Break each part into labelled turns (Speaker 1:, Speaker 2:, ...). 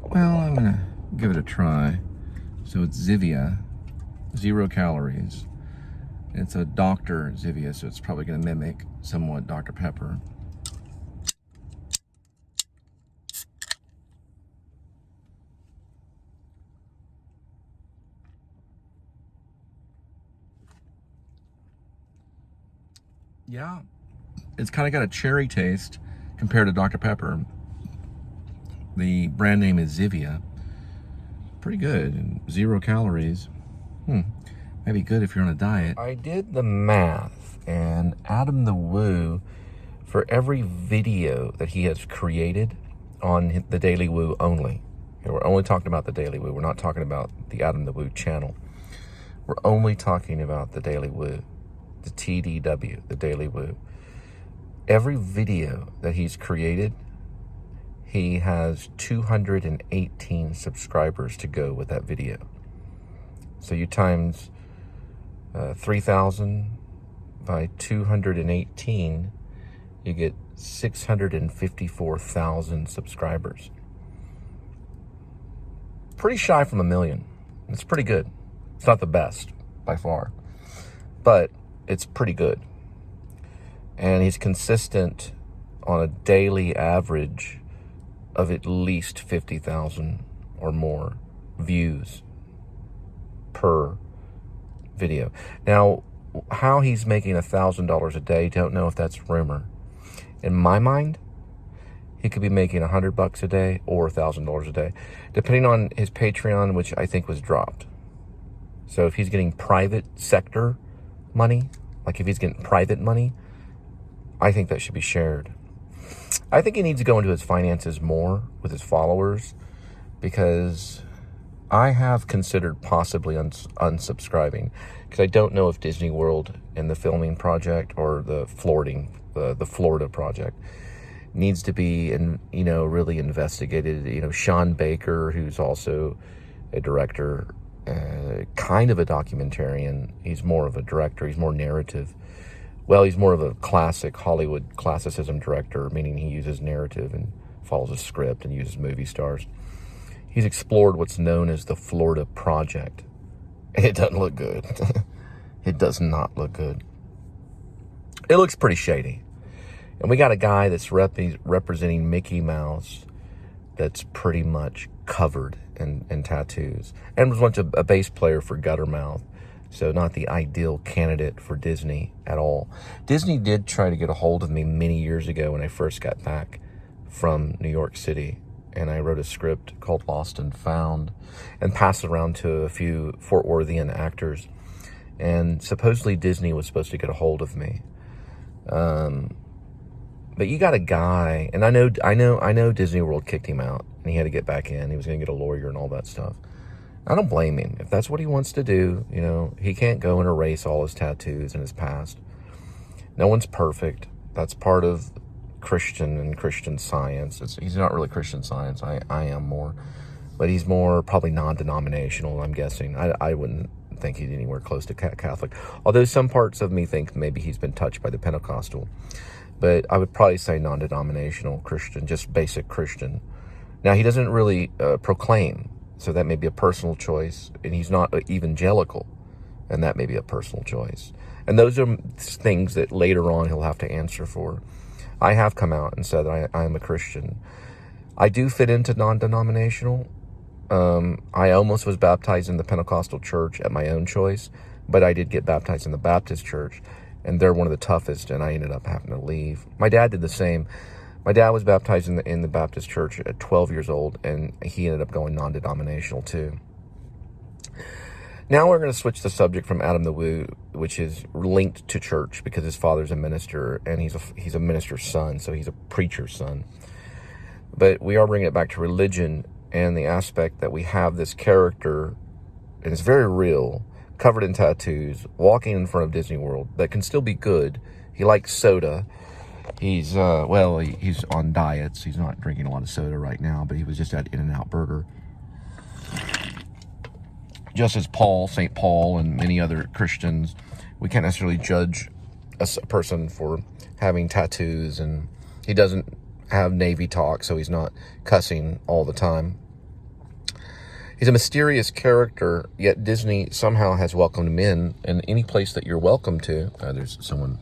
Speaker 1: Well, I'm gonna give it a try. So it's Zivia, 0 calories. It's a Dr. Zivia, so it's probably gonna mimic somewhat Dr. Pepper. Yeah, it's kind of got a cherry taste compared to Dr. Pepper. The brand name is Zivia. Pretty good, 0 calories. Might be good if you're on a diet. I did the math, and Adamthewoo, for every video that he has created on the Daily Woo only, okay, we're only talking about the Daily Woo, we're not talking about the Adamthewoo channel. We're only talking about the Daily Woo, the TDW, the Daily Woo. Every video that he's created, he has 218 subscribers to go with that video. So you times 3,000 by 218, you get 654,000 subscribers. Pretty shy from 1 million. It's pretty good. It's not the best by far, but it's pretty good. And he's consistent on a daily average of at least 50,000 or more views per video. Now, how he's making $1,000 a day, don't know if that's rumor. In my mind, he could be making $100 a day or $1,000 a day, depending on his Patreon, which I think was dropped. So if he's getting private sector money, like if he's getting private money, I think that should be shared. I think he needs to go into his finances more with his followers, because I have considered possibly unsubscribing, because I don't know if Disney World and the filming project, or the Florida project, needs to be, really investigated. Sean Baker, who's also a director, kind of a documentarian. He's more of a director. He's more narrative. Well, he's more of a classic Hollywood classicism director, meaning he uses narrative and follows a script and uses movie stars. He's explored what's known as the Florida Project, and it doesn't look good. It does not look good. It looks pretty shady. And we got a guy that's representing Mickey Mouse that's pretty much covered in tattoos, and was once a bass player for Guttermouth. So not the ideal candidate for Disney at all. Disney did try to get a hold of me many years ago when I first got back from New York City. And I wrote a script called Lost and Found and passed it around to a few Fort Worthian actors. And supposedly Disney was supposed to get a hold of me. But you got a guy, and I know Disney World kicked him out and he had to get back in. He was going to get a lawyer and all that stuff. I don't blame him. If that's what he wants to do, he can't go and erase all his tattoos in his past. No one's perfect. That's part of Christian and Christian Science. He's not really Christian Science. I am more. But he's more probably non-denominational, I'm guessing. I wouldn't think he's anywhere close to Catholic. Although some parts of me think maybe he's been touched by the Pentecostal. But I would probably say non-denominational Christian, just basic Christian. Now, he doesn't really proclaim. So that may be a personal choice, and he's not evangelical, and that may be a personal choice. And those are things that later on he'll have to answer for. I have come out and said that I am a Christian. I do fit into non-denominational. I almost was baptized in the Pentecostal church at my own choice, but I did get baptized in the Baptist church, and they're one of the toughest, and I ended up having to leave. My dad did the same. My dad was baptized in the Baptist church at 12 years old, and he ended up going non-denominational too. Now we're going to switch the subject from Adamthewoo, which is linked to church because his father's a minister, and he's a minister's son, so he's a preacher's son. But we are bringing it back to religion and the aspect that we have this character, and it's very real, covered in tattoos, walking in front of Disney World, that can still be good. He likes soda. He's on diets. He's not drinking a lot of soda right now, but he was just at InNOut Burger. Just as St. Paul, and many other Christians, we can't necessarily judge a person for having tattoos, and he doesn't have Navy talk, so he's not cussing all the time. He's a mysterious character, yet Disney somehow has welcomed him in any place that you're welcome to. There's someone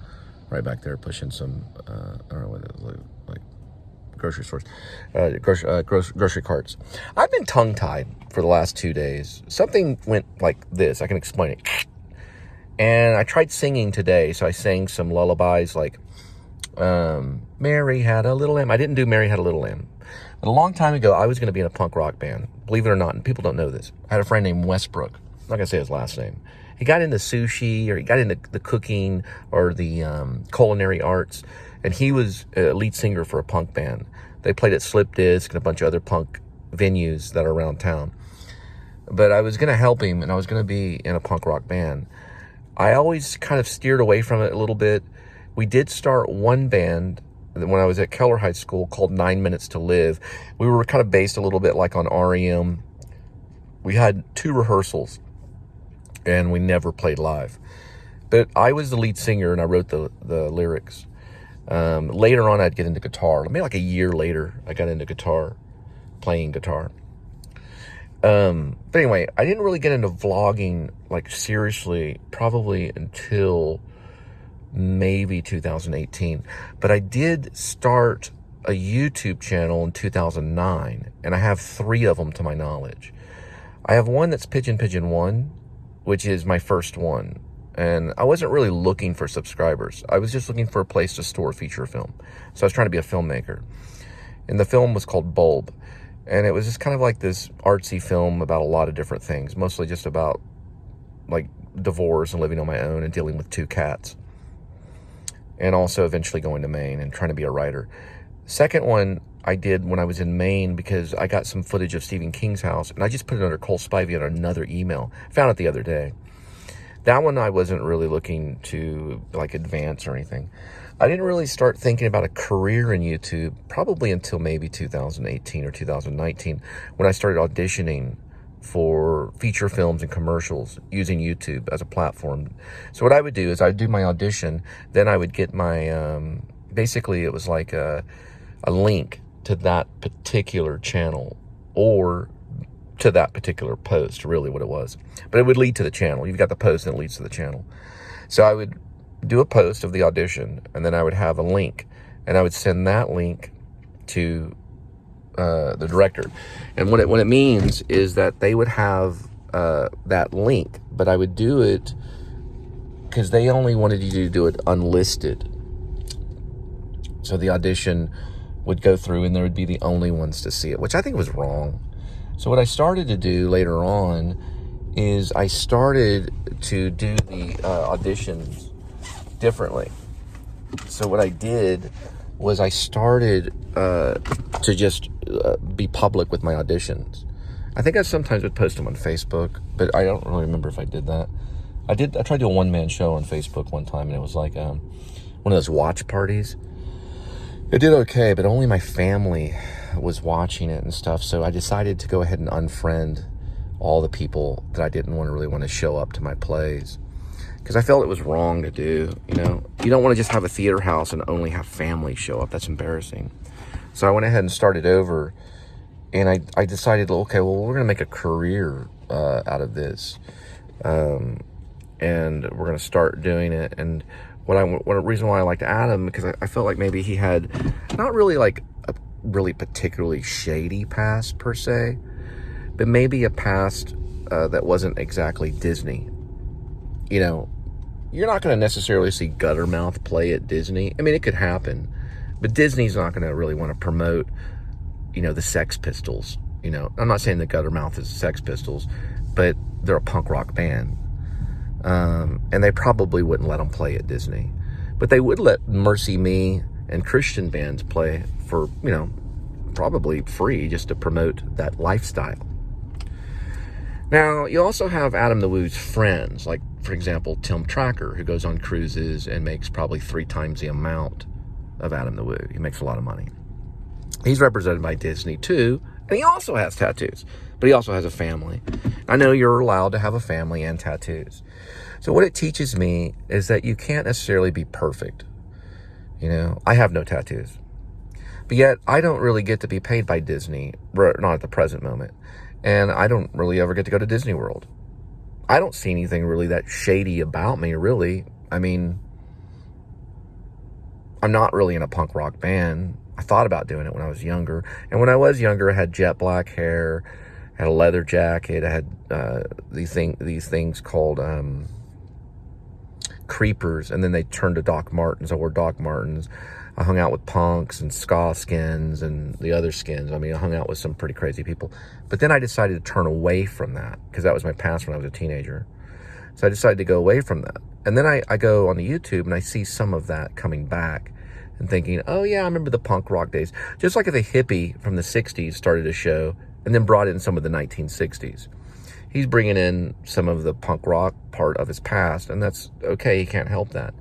Speaker 1: right back there pushing some, I don't know what it is, like grocery stores, grocery carts. I've been tongue-tied for the last 2 days. Something went like this. I can explain it. And I tried singing today, so I sang some lullabies like Mary Had a Little Lamb. I didn't do Mary Had a Little Lamb. But a long time ago, I was going to be in a punk rock band. Believe it or not, and people don't know this. I had a friend named Westbrook. I'm not going to say his last name. He got into sushi, or he got into the cooking, or the culinary arts, and he was a lead singer for a punk band. They played at Slip Disc and a bunch of other punk venues that are around town. But I was going to help him, and I was going to be in a punk rock band. I always kind of steered away from it a little bit. We did start one band when I was at Keller High School called 9 Minutes to Live. We were kind of based a little bit like on REM. We had 2 rehearsals, and we never played live. But I was the lead singer, and I wrote the lyrics. Later on, I'd get into guitar. Maybe like a year later, I got into guitar, playing guitar. But anyway, I didn't really get into vlogging, like seriously, probably until maybe 2018. But I did start a YouTube channel in 2009, and I have 3 of them to my knowledge. I have one that's Pigeon 1, which is my first one. And I wasn't really looking for subscribers. I was just looking for a place to store feature film. So I was trying to be a filmmaker. And the film was called Bulb. And it was just kind of like this artsy film about a lot of different things. Mostly just about like divorce and living on my own and dealing with 2 cats. And also eventually going to Maine and trying to be a writer. Second one I did when I was in Maine because I got some footage of Stephen King's house. And I just put it under Cole Spivey on another email. Found it the other day. That one I wasn't really looking to like advance or anything. I didn't really start thinking about a career in YouTube probably until maybe 2018 or 2019 when I started auditioning for feature films and commercials using YouTube as a platform. So what I would do is I'd do my audition, then I would get my, basically it was like a link to that particular channel or to that particular post, really what it was. But it would lead to the channel. You've got the post and it leads to the channel. So I would do a post of the audition, and then I would have a link, and I would send that link to the director. And what it means is that they would have that link, but I would do it because they only wanted you to do it unlisted. So the audition would go through, and there would be the only ones to see it, which I think was wrong. So what I started to do later on is I started to do the auditions differently. So what I did was I started to just be public with my auditions. I think I sometimes would post them on Facebook, but I don't really remember if I did that. I tried to do a one-man show on Facebook one time, and it was like one of those watch parties. It did okay, but only my family was watching it and stuff, so I decided to go ahead and unfriend all the people that I didn't really want to show up to my plays, because I felt it was wrong to do. You know, you don't want to just have a theater house and only have family show up. That's embarrassing. So I went ahead and started over, and I decided, okay, well, we're going to make a career out of this, and we're going to start doing it. And what reason why I liked Adam, because I felt like maybe he had not really like a really particularly shady past per se, but maybe a past that wasn't exactly Disney. You know, you're not going to necessarily see Guttermouth play at Disney. I mean, it could happen, but Disney's not going to really want to promote, you know, the Sex Pistols. You know, I'm not saying that Guttermouth is the Sex Pistols, but they're a punk rock band. And they probably wouldn't let them play at Disney, but they would let Mercy Me and Christian bands play for, you know, probably free, just to promote that lifestyle. Now, you also have Adamthewoo's friends, like, for example, Tim Tracker, who goes on cruises and makes probably 3 times the amount of Adamthewoo. He makes a lot of money. He's represented by Disney, too, and he also has tattoos, but he also has a family. I know you're allowed to have a family and tattoos. So what it teaches me is that you can't necessarily be perfect. You know, I have no tattoos. But yet, I don't really get to be paid by Disney, not at the present moment. And I don't really ever get to go to Disney World. I don't see anything really that shady about me, really. I mean, I'm not really in a punk rock band. I thought about doing it when I was younger. And when I was younger, I had jet black hair, had a leather jacket, I had these things called creepers, and then they turned to Doc Martens. I wore Doc Martens. I hung out with punks and ska skins and the other skins. I mean, I hung out with some pretty crazy people. But then I decided to turn away from that because that was my past when I was a teenager. So I decided to go away from that. And then I go on the YouTube and I see some of that coming back and thinking, oh yeah, I remember the punk rock days. Just like if a hippie from the 60s started a show and then brought in some of the 1960s. He's bringing in some of the punk rock part of his past, and that's okay. He can't help that.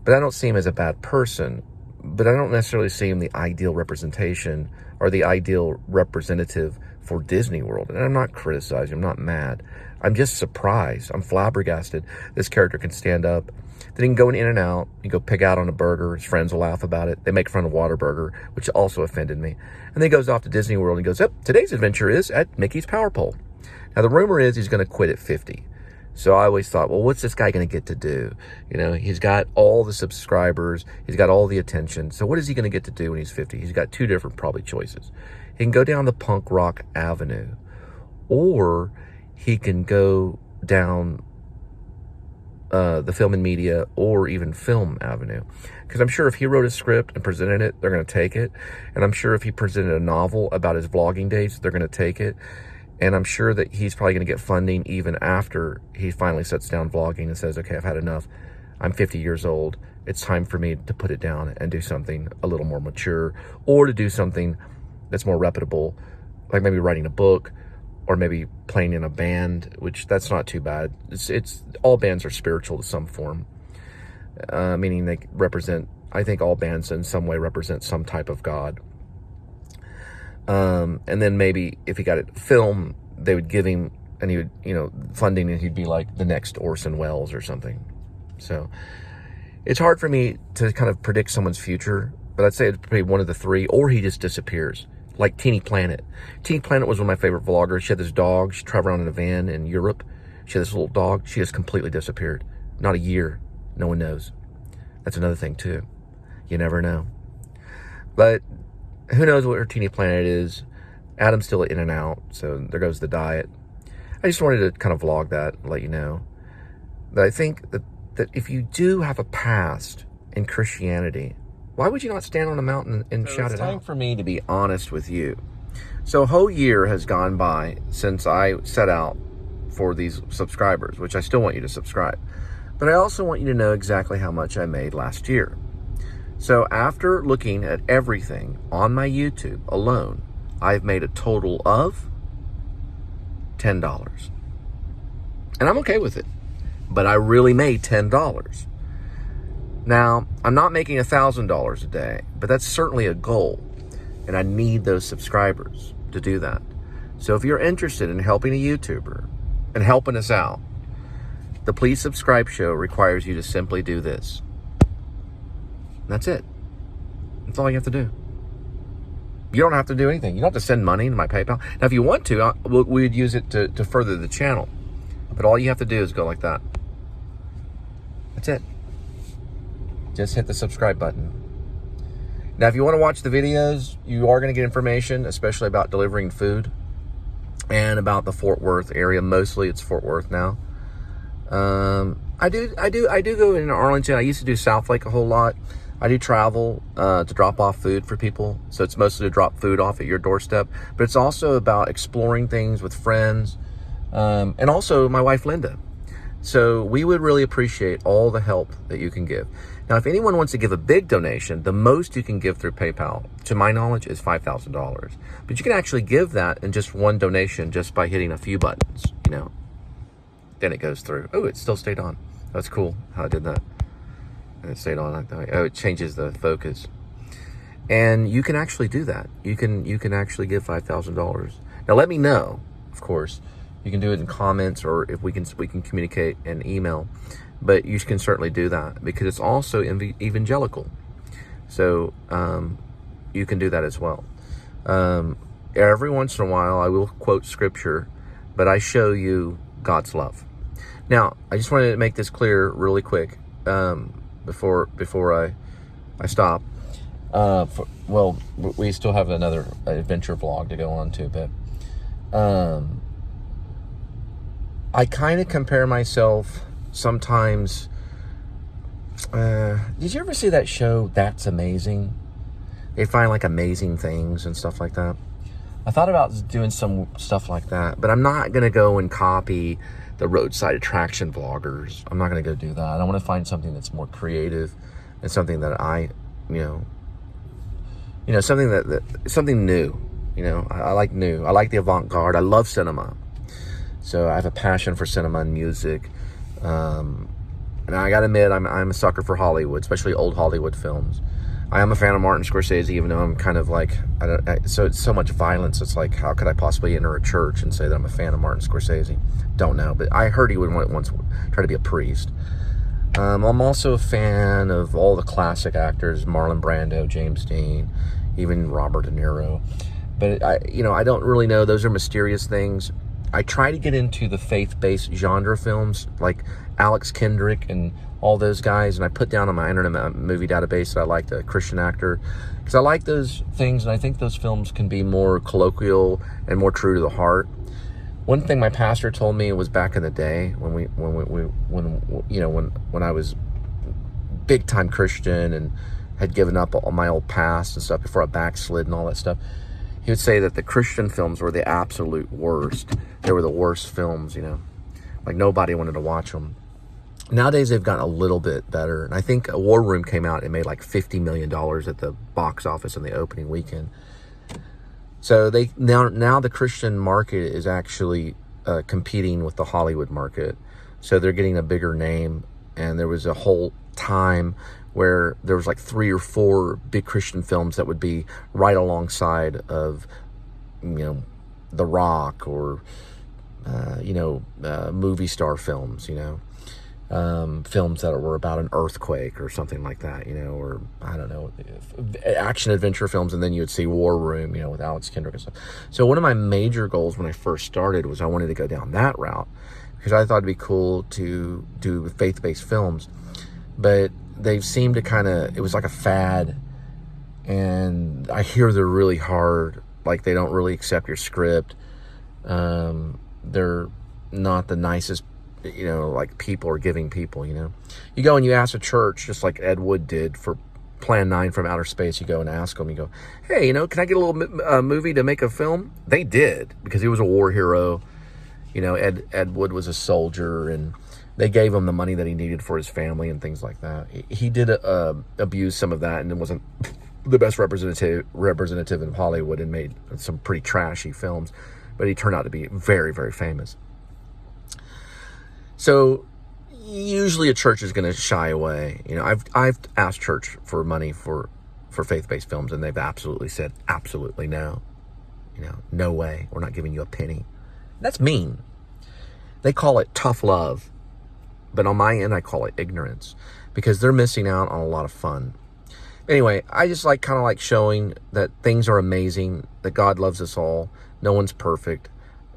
Speaker 1: But I don't see him as a bad person. But I don't necessarily see him the ideal representation or the ideal representative for Disney World. And I'm not criticizing, I'm not mad. I'm just surprised. I'm flabbergasted. This character can stand up. Then he can go in InNOut. He can go pig out on a burger. His friends will laugh about it. They make fun of Whataburger, which also offended me. And then he goes off to Disney World and goes, oh, today's adventure is at Mickey's Power Pole. Now, the rumor is he's going to quit at 50. So I always thought, well, what's this guy going to get to do? You know, he's got all the subscribers. He's got all the attention. So what is he going to get to do when he's 50? He's got two different probably choices. He can go down the punk rock avenue, or he can go down the film and media or even film avenue. Because I'm sure if he wrote a script and presented it, they're going to take it. And I'm sure if he presented a novel about his vlogging days, they're going to take it. And I'm sure that he's probably going to get funding even after he finally sets down vlogging and says, okay, I've had enough. I'm 50 years old. It's time for me to put it down and do something a little more mature, or to do something that's more reputable, like maybe writing a book or maybe playing in a band, which that's not too bad. It's all bands are spiritual to some form, meaning they represent, I think all bands in some way represent some type of God. And then maybe if he got it film, they would give him, and he would, you know, funding, and he'd be like the next Orson Welles or something. So it's hard for me to kind of predict someone's future, but I'd say it's probably one of the three, or he just disappears. Like Teeny Planet. Teeny Planet was one of my favorite vloggers. She had this dog. She traveled around in a van in Europe. She had this little dog. She just completely disappeared. Not a year. No one knows. That's another thing too. You never know. But who knows what her Teeny Planet is. Adam's still in and out, so there goes the diet. I just wanted to kind of vlog that and let you know that I think that if you do have a past in Christianity, why would you not stand on a mountain and shout it out? It's time for me to be honest with you. So a whole year has gone by since I set out for these subscribers, which I still want you to subscribe. But I also want you to know exactly how much I made last year. So after looking at everything on my YouTube alone, I've made a total of $10. And I'm okay with it. But I really made $10. Now, I'm not making $1,000 a day, but that's certainly a goal. And I need those subscribers to do that. So if you're interested in helping a YouTuber and helping us out, the Please Subscribe show requires you to simply do this. That's it. That's all you have to do. You don't have to do anything. You don't have to send money into my PayPal. Now, if you want to, we'd use it to further the channel. But all you have to do is go like that. That's it. Just hit the subscribe button. Now, if you want to watch the videos, you are going to get information, especially about delivering food and about the Fort Worth area. Mostly it's Fort Worth now. I do go in Arlington. I used to do South Lake a whole lot. I do travel to drop off food for people. So it's mostly to drop food off at your doorstep. But it's also about exploring things with friends. And also my wife, Linda. So we would really appreciate all the help that you can give. Now, if anyone wants to give a big donation, the most you can give through PayPal, to my knowledge, is $5,000. But you can actually give that in just one donation just by hitting a few buttons, you know. Then it goes through. Oh, it still stayed on. That's cool how I did that. And it stayed on like that. Oh, it changes the focus. And you can actually do that. You can actually give $5,000. Now, let me know, of course, You can do it in comments, or if we can communicate in email. But you can certainly do that because it's also evangelical. So you can do that as well. Every once in a while, I will quote scripture, but I show you God's love. Now, I just wanted to make this clear really quick before I stop. Well, we still have another adventure vlog to go on to, but I kind of compare myself sometimes. Did you ever see that show, That's Amazing? They find like amazing things and stuff like that. I thought about doing some stuff like that, but I'm not going to go and copy the roadside attraction vloggers. I'm not going to go do that. I want to find something that's more creative and something that I, something something new. I like new. I like the avant-garde. I love cinema. So I have a passion for cinema and music. And I got to admit, I'm a sucker for Hollywood, especially old Hollywood films. I am a fan of Martin Scorsese, even though I'm kind of like, so it's so much violence. It's like, how could I possibly enter a church and say that I'm a fan of Martin Scorsese? Don't know, but I heard he would once try to be a priest. I'm also a fan of all the classic actors, Marlon Brando, James Dean, even Robert De Niro. But I don't really know. Those are mysterious things. I try to get into the faith-based genre films, like Alex Kendrick and all those guys, and I put down on my Internet Movie Database that I like the Christian actor, because I like those things, and I think those films can be more colloquial and more true to the heart. One thing my pastor told me was back in the day when I was big time Christian and had given up on my old past and stuff before I backslid and all that stuff. He would say that the Christian films were the absolute worst. They were the worst films, like nobody wanted to watch them. Nowadays, they've gotten a little bit better. And I think War Room came out and made like $50 million at the box office in the opening weekend. So now the Christian market is actually competing with the Hollywood market. So they're getting a bigger name. And there was a whole time where there was like 3 or 4 big Christian films that would be right alongside of, The Rock or, movie star films, films that were about an earthquake or something like that, or I don't know, action adventure films. And then you would see War Room, with Alex Kendrick and stuff. So one of my major goals when I first started was I wanted to go down that route because I thought it'd be cool to do faith-based films. But they seem to it was like a fad, and I hear they're really hard, like they don't really accept your script. They're not the nicest, like people are giving people, You go and you ask a church, just like Ed Wood did for Plan 9 from Outer Space. You go and ask them, you go, hey, can I get a little movie to make a film? They did, because he was a war hero. Ed Wood was a soldier, and they gave him the money that he needed for his family and things like that. He did abuse some of that, and it wasn't the best representative in Hollywood, and made some pretty trashy films. But he turned out to be very, very famous. So usually a church is going to shy away. I've asked church for money for faith-based films, and they've absolutely said, absolutely no. No way. We're not giving you a penny. That's mean. They call it tough love. But on my end, I call it ignorance, because they're missing out on a lot of fun. Anyway, I just kind of like showing that things are amazing, that God loves us all. No one's perfect.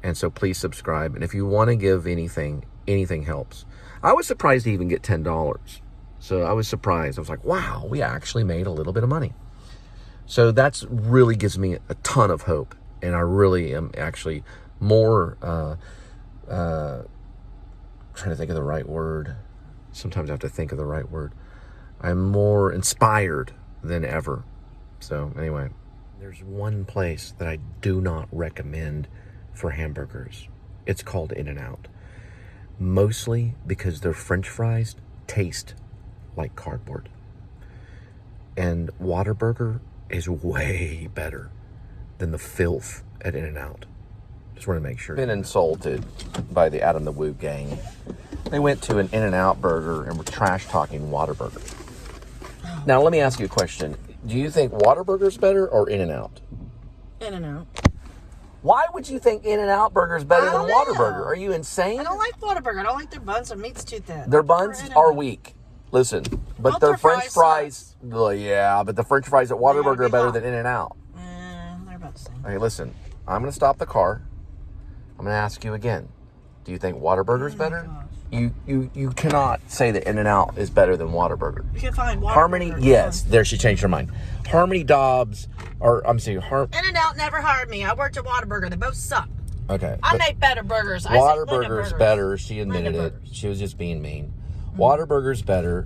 Speaker 1: And so please subscribe. And if you want to give anything helps. I was surprised to even get $10. So I was surprised. I was like, wow, we actually made a little bit of money. So that's really gives me a ton of hope. And I really am actually more, trying to think of the right word. Sometimes I have to think of the right word. I'm more inspired than ever. So anyway, there's one place that I do not recommend for hamburgers. It's called InNOut. Mostly because their French fries taste like cardboard. And Whataburger is way better than the filth at InNOut. Just want to make sure. Been insulted by the Adamthewoo gang. They went to an InNOut burger and were trash talking Whataburger. Now let me ask you a question. Do you think Whataburger's better or InNOut?
Speaker 2: InNOut.
Speaker 1: Why would you think In-N-Out Burger is better
Speaker 2: I
Speaker 1: than
Speaker 2: don't
Speaker 1: Whataburger?
Speaker 2: know.
Speaker 1: Are you insane?
Speaker 2: I don't like Whataburger. I don't like their buns. Their meat's too thin.
Speaker 1: Their buns are weak. Listen, but
Speaker 2: Both
Speaker 1: their
Speaker 2: their
Speaker 1: French
Speaker 2: fries
Speaker 1: fries, well, yeah, but the French fries at Whataburger are better than In-N-Out.
Speaker 2: They're about the same.
Speaker 1: Okay, listen, I'm going to stop the car. I'm going to ask you again. Do you think Whataburger is better? You cannot say that In-N-Out is better than Whataburger.
Speaker 2: You can find Whataburger.
Speaker 1: Harmony, yes. There, she changed her mind. Harmony Dobbs, or I'm saying
Speaker 2: In-N-Out never hired me. I worked at Whataburger. They both suck.
Speaker 1: Okay.
Speaker 2: I make better burgers.
Speaker 1: Whataburger's better. She admitted it. She was just being mean. Whataburger's better.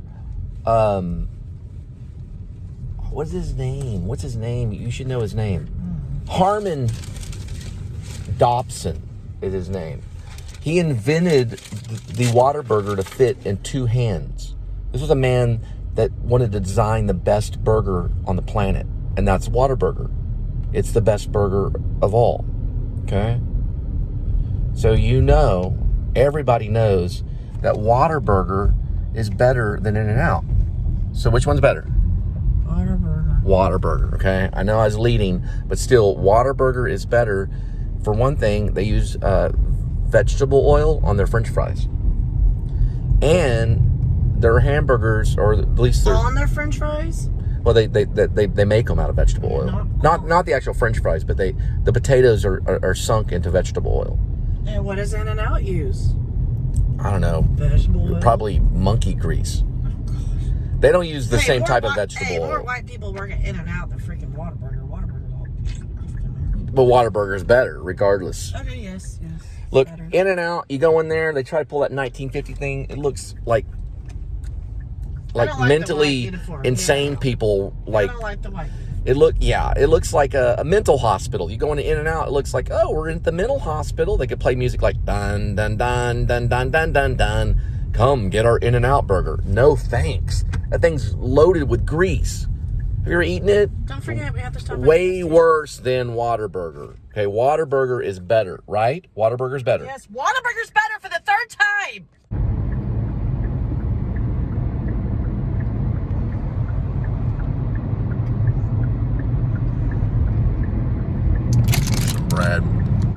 Speaker 1: What's his name? What's his name? You should know his name. Harmon Dobson is his name. He invented the Whataburger to fit in 2 hands. This was a man that wanted to design the best burger on the planet, and that's Whataburger. It's the best burger of all. Okay? So everybody knows that Whataburger is better than In-N-Out. So which one's better? Whataburger, okay? I know I was leading, but still, Whataburger is better. For one thing, they use vegetable oil on their French fries. And their hamburgers, or at least
Speaker 2: on their French fries?
Speaker 1: Well, they make them out of vegetable oil. Not the actual French fries, but the potatoes are sunk into vegetable oil.
Speaker 2: And what does In-N-Out use?
Speaker 1: I don't know.
Speaker 2: Vegetable oil?
Speaker 1: Probably monkey grease. They don't use the same type of vegetable oil.
Speaker 2: More white people work at In-N-Out than freaking Whataburger. Whataburger's all African-American.
Speaker 1: But Whataburger's better, regardless.
Speaker 2: Okay, yes.
Speaker 1: Look, In-N-Out, you go in there, they try to pull that 1950 thing. It looks like mentally insane people.
Speaker 2: I don't like the white.
Speaker 1: It looks like a mental hospital. You go into In-N-Out, it looks like, oh, we're in the mental hospital. They could play music like dun dun dun dun dun dun dun dun. Come get our In-N-Out burger. No thanks. That thing's loaded with grease. Have you ever eaten it?
Speaker 2: Don't forget, we have to stop.
Speaker 1: Way worse than Whataburger. Okay, Whataburger is better, right? Whataburger's better.
Speaker 2: Yes, Whataburger's better.